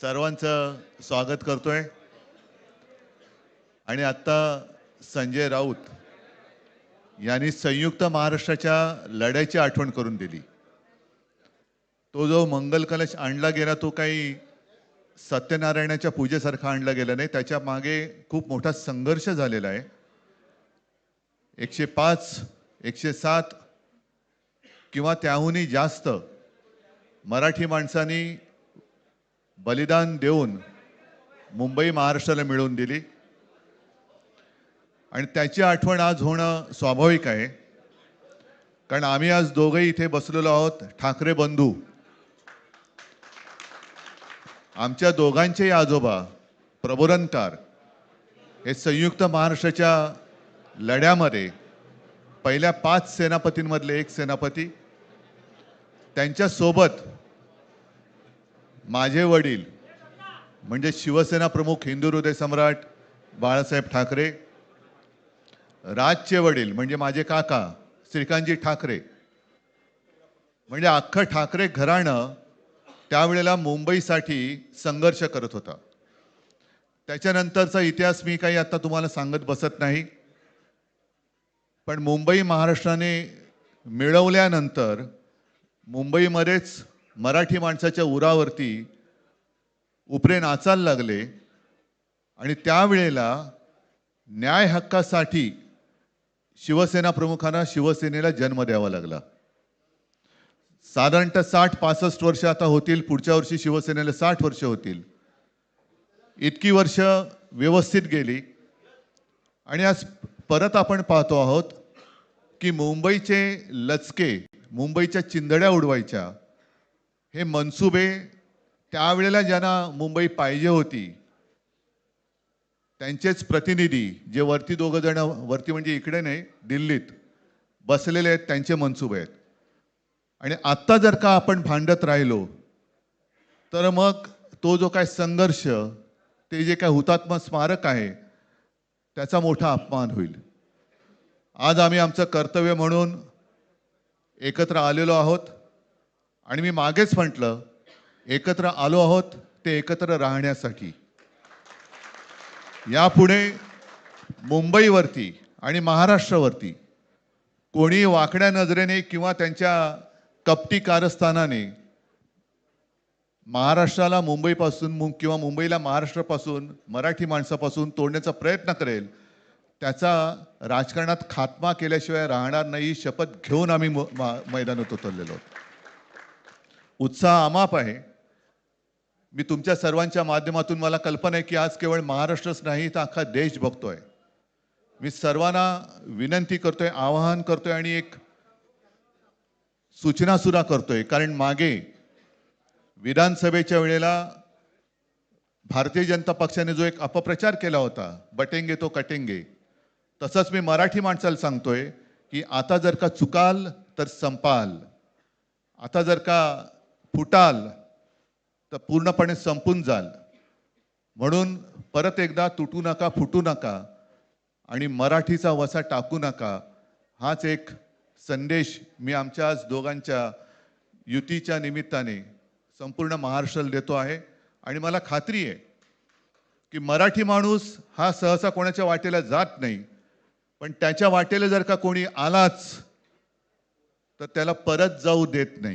सर्वांचं स्वागत करतोय आणि आता संजय राऊत यांनी संयुक्त महाराष्ट्राच्या लढ्याची आठवण करून दिली। तो जो मंगल कलश आणला गेला तो काही सत्यनारायणाच्या पूजेसारखा आणला गेला नाही, त्याच्या मागे खूप मोठा संघर्ष झालेला आहे। 105 107 किंवा त्याहूनही जास्त मराठी माणसांनी बलिदान देऊन मुंबई महाराष्ट्राला मिळवून दिली आणि त्याची आठवण आज होणं स्वाभाविक आहे, कारण आम्ही आज दोघेही इथे बसलेलो आहोत ठाकरे बंधू। आमच्या दोघांचे आजोबा प्रबोधनकार हे संयुक्त महाराष्ट्राच्या लढ्यामध्ये पहिल्या 5 सेनापतींमधले एक सेनापती, त्यांच्या सोबत माझे वडील म्हणजे शिवसेना प्रमुख हिंदू हृदय सम्राट बाळासाहेब ठाकरे, राजचे वडील म्हणजे माझे काका श्रीकांतजी ठाकरे, म्हणजे अख्खं ठाकरे घराणं त्यावेळेला मुंबईसाठी संघर्ष करत होता। त्याच्यानंतरचा इतिहास मी काही आता तुम्हाला सांगत बसत नाही, पण मुंबई महाराष्ट्राने मिळवल्यानंतर मुंबईमध्येच मराठी माणसाच्या उरावरती उपरे नाचायला लागले आणि त्यावेळेला न्याय हक्कासाठी शिवसेना प्रमुखांना शिवसेनेला जन्म द्यावा लागला। साधारणतः 60-65 वर्ष आता होतील, पुढच्या वर्षी शिवसेनेला 60 वर्ष होतील। इतकी वर्ष व्यवस्थित गेली आणि आज परत आपण पाहतो आहोत की मुंबईचे लचके, मुंबईच्या चिंधड्या उडवायच्या हे मनसुबे त्यावेळेला ज्यांना मुंबई पाहिजे होती त्यांचेच प्रतिनिधी, जे वरती दोघं जण, वरती म्हणजे इकडे नाही दिल्लीत बसलेले आहेत, त्यांचे मनसुबे आहेत। आणि आत्ता जर का आपण भांडत राहिलो तर मग तो जो काय संघर्ष, ते जे काय हुतात्मा स्मारक आहे त्याचा मोठा अपमान होईल। आज आम्ही आमचं कर्तव्य म्हणून एकत्र आलेलो आहोत आणि मी मागेच म्हटलं एकत्र आलो आहोत ते एकत्र राहण्यासाठी। यापुढे मुंबईवरती आणि महाराष्ट्रावरती कोणी वाकड्या नजरेने किंवा त्यांच्या कपटी कारस्थानाने महाराष्ट्राला मुंबईपासून किंवा मुंबईला महाराष्ट्रापासून, मराठी माणसापासून तोडण्याचा प्रयत्न करेल, त्याचा राजकारणात खात्मा केल्याशिवाय राहणार नाही, शपथ घेऊन आम्ही मैदानात उतरलेलो आहोत। उत्साह अमाप आहे। मी तुमच्या सर्वांच्या माध्यमातून, मला कल्पना आहे की आज केवळ महाराष्ट्रच नाही तर अख्खा देश बघतोय। मी सर्वांना विनंती करतोय, आवाहन करतोय आणि एक सूचना सुद्धा करतोय, कारण मागे विधानसभेच्या वेळेला भारतीय जनता पक्षाने जो एक अपप्रचार केला होता, बटेंगे तो कटेंगे, तसंच मी मराठी माणसाला सांगतोय की आता जर का चुकाल तर संपाल, आता जर का फुटाल तर पूर्णपणे संपून जाल। म्हणून परत एकदा तुटू नका, फुटू नका आणि मराठीचा वसा टाकू नका, हाच एक संदेश मी आमच्या आज दोघांच्या युतीच्या निमित्ताने संपूर्ण महाराष्ट्राला देतो आहे। आणि मला खात्री आहे की मराठी माणूस हा सहसा कोणाच्या वाटेला जात नाही, पण त्याच्या वाटेला जर का कोणी आलाच तर त्याला परत जाऊ देत नाही।